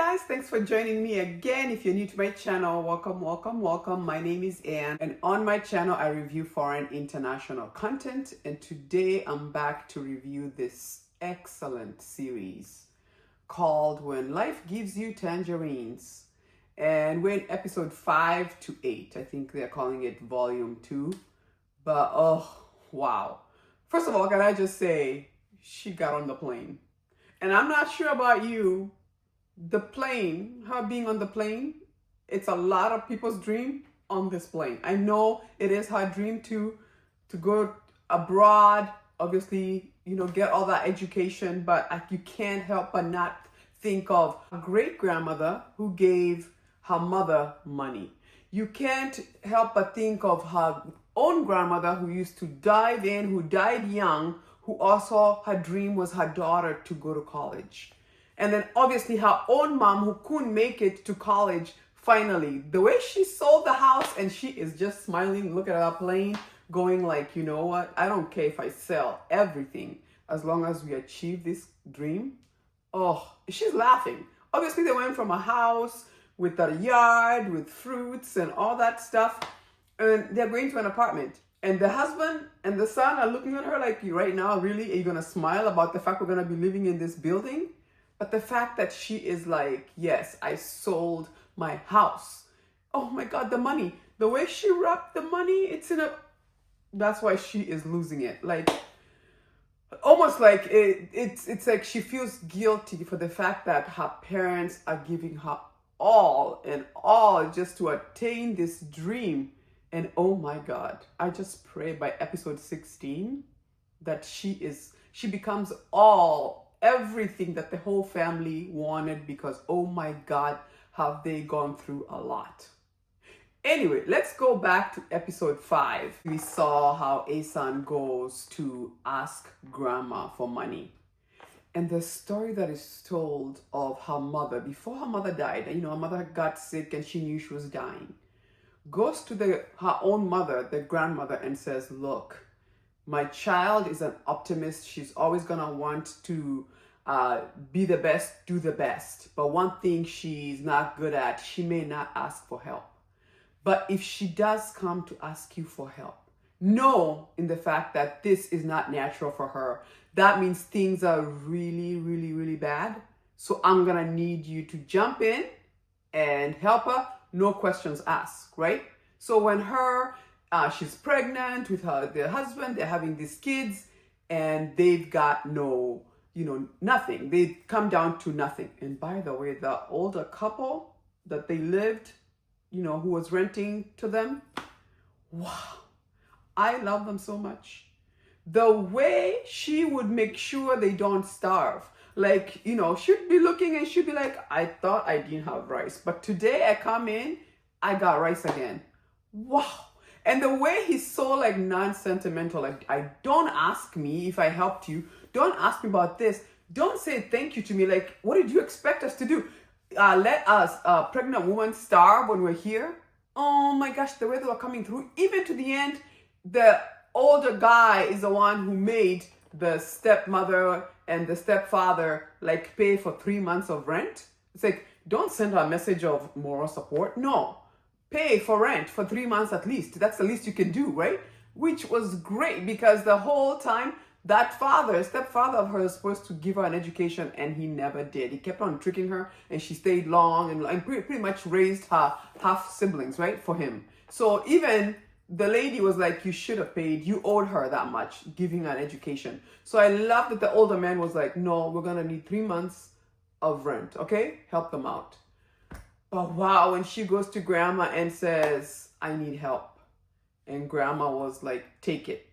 guys, thanks for joining me again. If you're new to my channel, welcome. My name is Anne, and on my channel I review foreign international content, and today I'm back to review this excellent series called When Life Gives You Tangerines. And we're in episode 5 to 8. I think they're calling it volume 2. But oh wow. First of all, can I just say she got on the plane. And I'm not sure about you. The plane, her being on the plane, it's a lot of people's dream on this plane. I know it is her dream to go abroad, obviously, get all that education, but you can't help but not think of a great grandmother who gave her mother money. You can't help but think of her own grandmother who used to dive in, who died young, who also her dream was her daughter to go to college. And then obviously her own mom who couldn't make it to college finally. The way she sold the house and she is just smiling, looking at her plane, going like, you know what? I don't care if I sell everything as long as we achieve this dream. Oh, she's laughing. Obviously they went from a house with a yard, with fruits and all that stuff. And they're going to an apartment. And the husband and the son are looking at her like, right now, really? Are you going to smile about the fact we're going to be living in this building? But the fact that she is like, yes, I sold my house. Oh my God, the money. The way she wrapped the money, that's why she is losing it. Like, almost like it's like she feels guilty for the fact that her parents are giving her all and all just to attain this dream. And oh my God, I just pray by episode 16 that she becomes everything that the whole family wanted, because oh my God, have they gone through a lot. Anyway, let's go back to episode 5. We saw how Asan goes to ask grandma for money. And the story that is told of her mother, before her mother died, her mother got sick and she knew she was dying, goes to her own mother, the grandmother, and says, look, my child is an optimist. She's always going to want to be the best, do the best. But one thing she's not good at, she may not ask for help. But if she does come to ask you for help, know in the fact that this is not natural for her. That means things are really, really, really bad. So I'm going to need you to jump in and help her. No questions asked, right? So when she's pregnant with their husband, they're having these kids, and they've got nothing. They come down to nothing. And by the way, the older couple that they lived, who was renting to them, wow, I love them so much. The way she would make sure they don't starve. Like, she'd be looking and she'd be like, I thought I didn't have rice, but today I come in, I got rice again. Wow. And the way he's so like non-sentimental, like, I don't ask me if I helped you. Don't ask me about this. Don't say thank you to me. Like, what did you expect us to do? Let us, pregnant woman, starve when we're here? Oh my gosh, the way they were coming through. Even to the end, the older guy is the one who made the stepmother and the stepfather like pay for 3 months of rent. It's like, don't send her a message of moral support. No, pay for rent for 3 months at least. That's the least you can do, right? Which was great, because the whole time that stepfather of hers, was supposed to give her an education, and he never did. He kept on tricking her, and she stayed long and pretty much raised her half siblings, right, for him. So even the lady was like, you should have paid. You owed her that much, giving her an education. So I love that the older man was like, no, we're going to need 3 months of rent. Okay? Help them out. But wow, when she goes to grandma and says, I need help. And grandma was like, take it,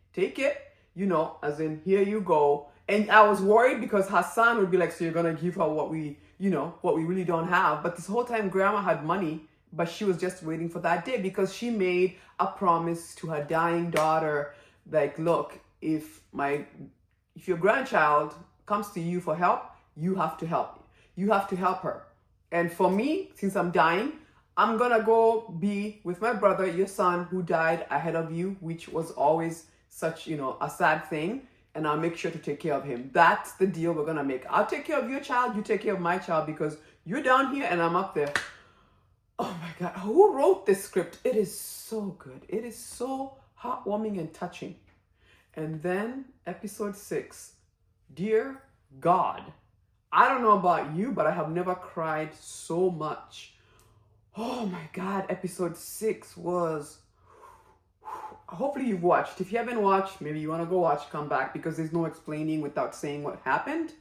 as in, here you go. And I was worried because her son would be like, so you're going to give her what we really don't have. But this whole time grandma had money, but she was just waiting for that day, because she made a promise to her dying daughter, like, look, if your grandchild comes to you for help, you have to help. You have to help her. And for me, since I'm dying, I'm going to go be with my brother, your son, who died ahead of you, which was always such, a sad thing. And I'll make sure to take care of him. That's the deal we're going to make. I'll take care of your child. You take care of my child, because You're down here and I'm up there. Oh my God, who wrote this script? It is so good. It is so heartwarming and touching. And then episode 6, Dear God. I don't know about you, but I have never cried so much. Oh my God, episode 6 was... Hopefully you've watched. If you haven't watched, maybe you want to go watch, come back, because there's no explaining without saying what happened.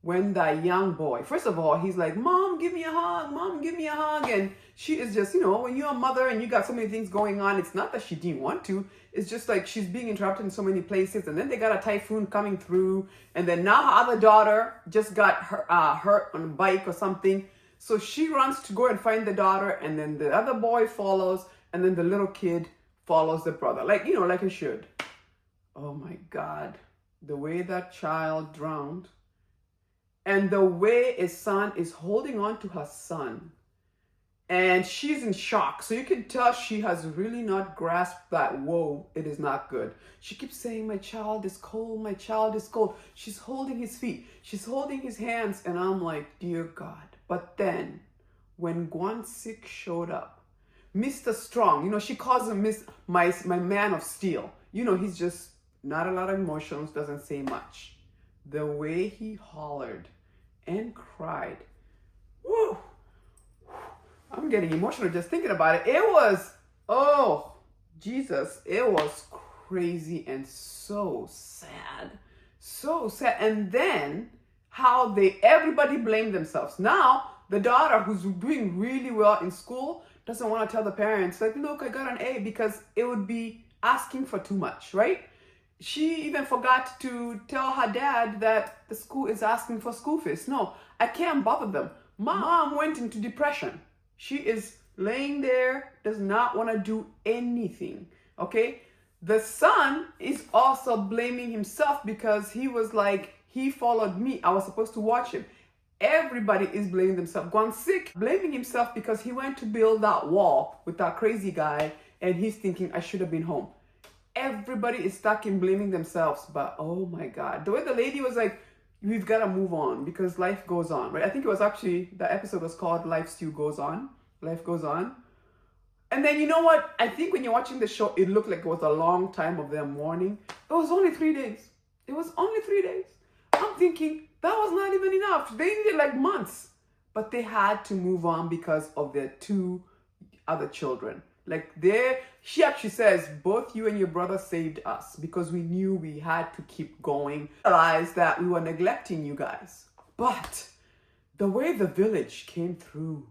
When that young boy, first of all, he's like, Mom, give me a hug. Mom, give me a hug. And she is just, when you're a mother and you got so many things going on, it's not that she didn't want to. It's just like she's being interrupted in so many places. And then they got a typhoon coming through. And then now her other daughter just got hurt on a bike or something. So she runs to go and find the daughter. And then the other boy follows. And then the little kid follows the brother. Like it should. Oh my God. The way that child drowned. And the way his son is holding on to her son. And she's in shock. So you can tell she has really not grasped that, whoa, it is not good. She keeps saying, my child is cold, my child is cold. She's holding his feet. She's holding his hands. And I'm like, dear God. But then, when Guan-Sik showed up, Mr. Strong, she calls him my man of steel. He's just not a lot of emotions, doesn't say much. The way he hollered and cried, woo! I'm getting emotional just thinking about it. It was, oh, Jesus, it was crazy and so sad. So sad. And then how everybody blamed themselves. Now, the daughter who's doing really well in school doesn't want to tell the parents, like, look, I got an A, because it would be asking for too much, right? She even forgot to tell her dad that the school is asking for school fees. No, I can't bother them. Mom went into depression. She is laying there, does not want to do anything, okay? The son is also blaming himself because he was like, he followed me. I was supposed to watch him. Everybody is blaming themselves. Guan-Sik blaming himself because he went to build that wall with that crazy guy and he's thinking, I should have been home. Everybody is stuck in blaming themselves, but oh my God. The way the lady was like, we've got to move on because life goes on, right? I think it was actually, the episode was called Life Still Goes On. Life goes on. And then you know what? I think when you're watching the show, it looked like it was a long time of them mourning. It was only 3 days. It was only 3 days. I'm thinking, that was not even enough. They needed like months. But they had to move on because of their 2 other children. Like she actually says, both you and your brother saved us because we knew we had to keep going. Realized that we were neglecting you guys. But the way the village came through,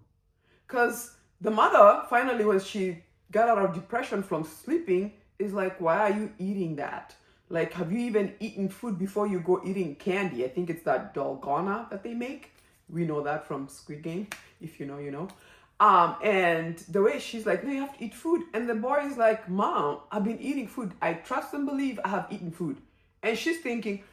because the mother finally, when she got out of depression from sleeping, is like, why are you eating that? Like, have you even eaten food before you go eating candy? I think it's that dalgona that they make. We know that from Squid Game. If you know, you know. And the way she's like, no, you have to eat food. And the boy is like, Mom, I've been eating food. I trust and believe I have eaten food. And she's thinking,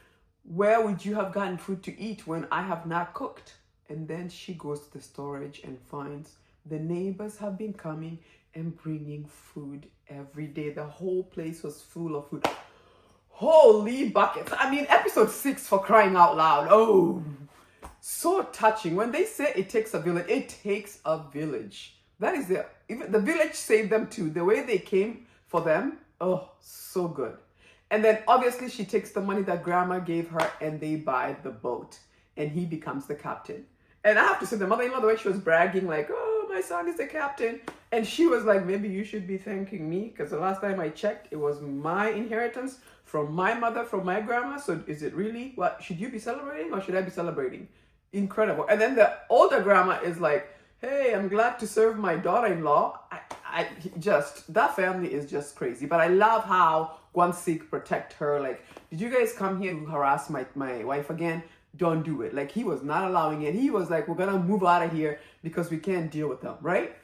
where would you have gotten food to eat when I have not cooked? And then she goes to the storage and finds the neighbors have been coming and bringing food every day. The whole place was full of food. Holy buckets. I mean, episode 6, for crying out loud. Oh, so touching. When they say it takes a village, it takes a village. That is even the village saved them too. The way they came for them, oh, so good. And then obviously she takes the money that grandma gave her and they buy the boat and he becomes the captain. And I have to say, the mother-in-law, the way she was bragging, like, oh, my son is the captain. And she was like, maybe you should be thanking me because the last time I checked, it was my inheritance from my mother, from my grandma. So is it really, what, should you be celebrating or should I be celebrating? Incredible. And then the older grandma is like, hey, I'm glad to serve my daughter-in-law. That family is just crazy. But I love how Guan-Sik protect her. Like, did you guys come here to harass my wife again? Don't do it. Like, he was not allowing it. He was like, we're going to move out of here because we can't deal with them, right?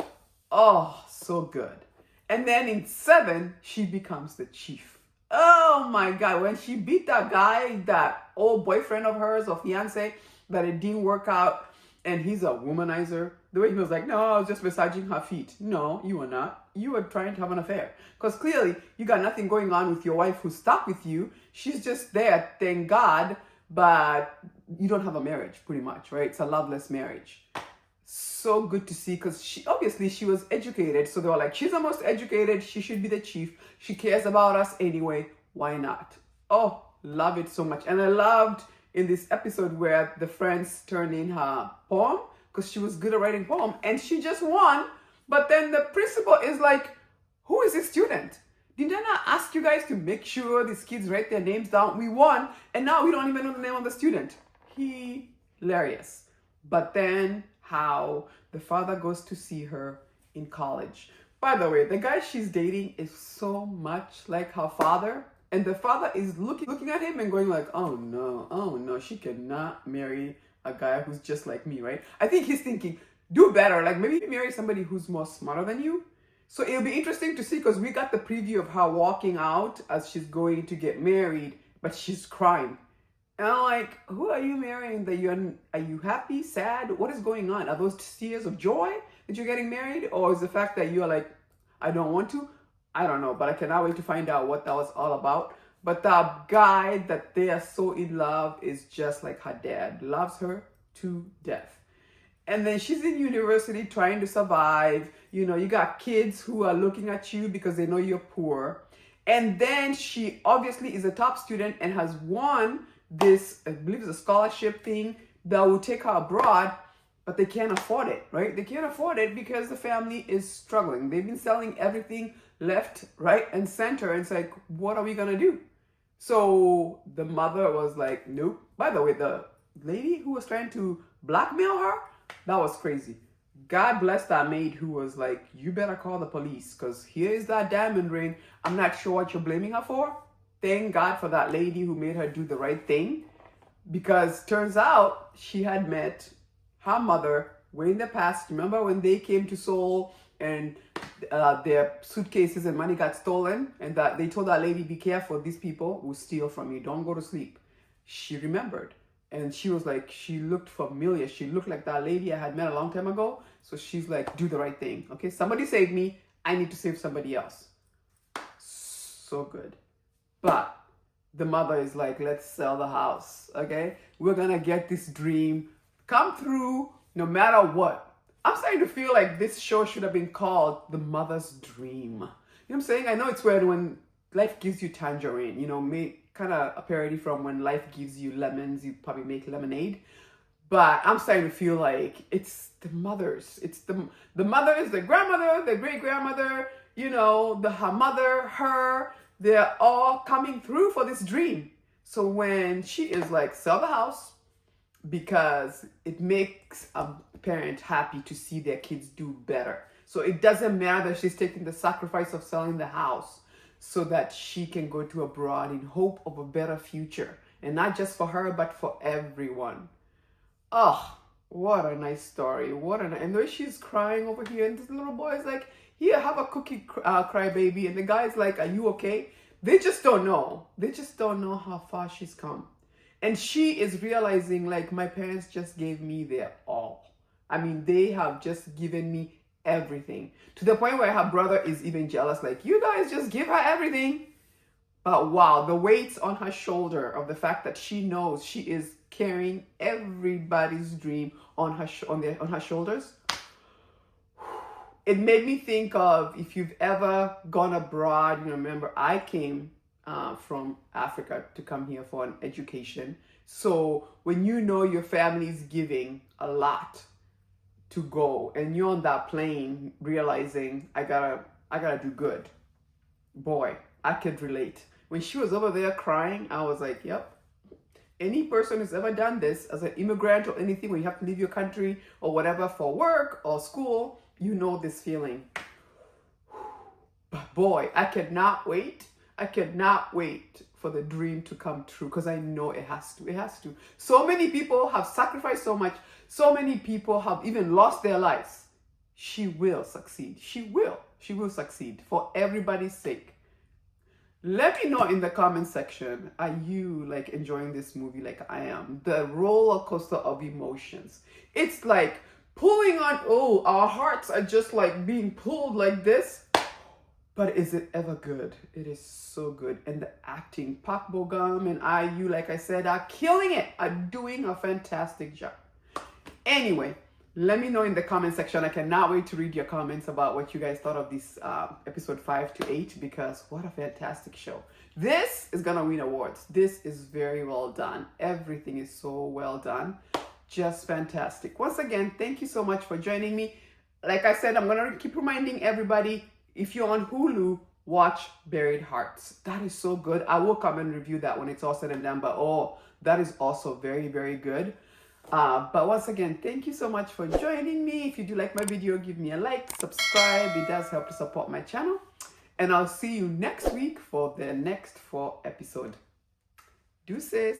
Oh, so good. And then in 7, she becomes the chief. Oh my God. When she beat that guy, that old boyfriend of hers or fiance, that it didn't work out, and he's a womanizer. The way he was like, no, I was just massaging her feet. No, you were not. You were trying to have an affair. Because clearly, you got nothing going on with your wife who's stuck with you. She's just there, thank God, but you don't have a marriage, pretty much, right? It's a loveless marriage. so good to see because she was educated. So they were like, she's the most educated. She should be the chief. She cares about us anyway. Why not? Oh, love it so much. And I loved in this episode where the friends turned in her poem because she was good at writing poem and she just won. But then the principal is like, who is this student? Didn't I not ask you guys to make sure these kids write their names down? We won, and now we don't even know the name of the student. Hilarious. But then how the father goes to see her in college. By the way, the guy she's dating is so much like her father. And the father is looking at him and going like, oh no, she cannot marry a guy who's just like me, right? I think he's thinking, do better. Like maybe marry somebody who's more smarter than you. So it'll be interesting to see because we got the preview of her walking out as she's going to get married, but she's crying. And I'm like, who are you marrying? Are you happy, sad? What is going on? Are those tears of joy that you're getting married? Or is the fact that you're like, I don't want to? I don't know, but I cannot wait to find out what that was all about. But the guy that they are so in love is just like her dad, loves her to death. And then she's in university trying to survive. You know, you got kids who are looking at you because they know you're poor. And then she obviously is a top student and has won this, I believe it's a scholarship thing that will take her abroad, but they can't afford it, right? They can't afford it because the family is struggling. They've been selling everything left, right, and center. And it's like, what are we going to do? So the mother was like, nope. By the way, the lady who was trying to blackmail her, that was crazy. God bless that maid who was like, you better call the police because here is that diamond ring. I'm not sure what you're blaming her for. Thank God for that lady who made her do the right thing because turns out she had met her mother way in the past. Remember when they came to Seoul and their suitcases and money got stolen and that they told that lady, be careful, these people will steal from you. Don't go to sleep. She remembered. And she was like, she looked familiar. She looked like that lady I had met a long time ago. So she's like, do the right thing. Okay, somebody saved me. I need to save somebody else. So good. But the mother is like, let's sell the house. Okay, we're going to get this dream come through no matter what. I'm starting to feel like this show should have been called The Mother's Dream. You know what I'm saying? I know it's weird when life gives you tangerine, you know, kind of a parody from when life gives you lemons, you probably make lemonade. But I'm starting to feel like it's the mothers. It's the mothers, the grandmother, the great-grandmother, you know, her mother, her, they're all coming through for this dream. So when she is like, sell the house, because it makes a parent happy to see their kids do better. So it doesn't matter that she's taking the sacrifice of selling the house so that she can go to abroad in hope of a better future. And not just for her, but for everyone. Oh, what a nice story. And though she's crying over here, and this little boy is like, here, have a cookie, cry baby. And the guy's like, are you okay? They just don't know. They just don't know how far she's come. And she is realizing, like, my parents just gave me their all. I mean, they have just given me everything. To the point where her brother is even jealous, like, you guys just give her everything. But wow, the weight on her shoulder of the fact that she knows she is carrying everybody's dream on her shoulders. It made me think of, if you've ever gone abroad, you remember I came from Africa to come here for an education. So when you know your family is giving a lot to go and you're on that plane realizing I gotta do good, boy, I could relate. When she was over there crying, I was like, yep. Any person who's ever done this as an immigrant or anything, when you have to leave your country or whatever for work or school, you know this feeling. But boy, I cannot wait. I cannot wait for the dream to come true because I know it has to. It has to. So many people have sacrificed so much. So many people have even lost their lives. She will succeed. She will. She will succeed for everybody's sake. Let me know in the comment section, are you like enjoying this movie like I am? The roller coaster of emotions. It's like pulling on, our hearts are just like being pulled like this. But is it ever good? It is so good. And the acting, Park Bo-gum and IU, like I said, are killing it, are doing a fantastic job. Anyway, Let me know in the comment section. I cannot wait to read your comments about what you guys thought of this episode 5 to 8, because what a fantastic show. This is gonna win awards. This is very well done. Everything is so well done. Just fantastic. Once again, thank you so much for joining me. Like I said, I'm gonna keep reminding everybody, if you're on Hulu, watch Buried Hearts. That is so good. I will come and review that when it's all said and done, but oh, that is also very, very good. But once again, thank you so much for joining me. If you do like my video, give me a like, subscribe. It does help to support my channel. And I'll see you next week for the next 4 episode. Deuces.